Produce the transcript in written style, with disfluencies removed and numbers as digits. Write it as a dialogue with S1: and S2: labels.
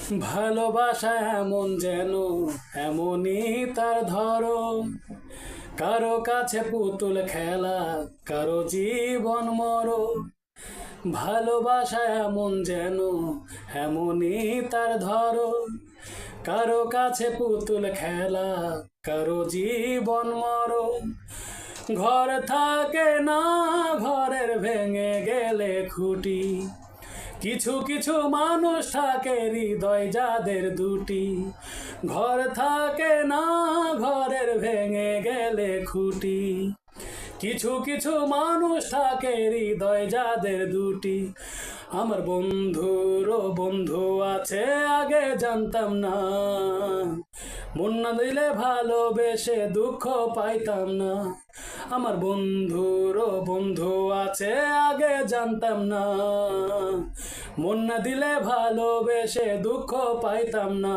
S1: ভালোবাসা এমন যেন এমনই তার ধরন, কারো কাছে পুতুল খেলা, কারো জীবন মরণ। ভালোবাসা এমন যেন এমনই তার ধরন, কারো কাছে পুতুল খেলা, কারো জীবন মরণ। ঘর থাকে না, ঘরের ভেঙে গেলে খুঁটি, কিছু কিছু মানুষ থাকে হৃদয় যাদের দুটি। ঘর থাকে না, ঘরের ভেঙে গেলে খুঁটি, কিছু কিছু মানুষ থাকে হৃদয় যাদের দুটি। আমার বন্ধুরও বন্ধু আছে, আগে জানতাম না। মন না দিলে ভালোবেসে দুঃখ পাইতাম না। আমার বন্ধুরও বন্ধু আছে, আগে জানতাম না। মন না দিলে ভালোবেসে দুঃখ পাইতাম না।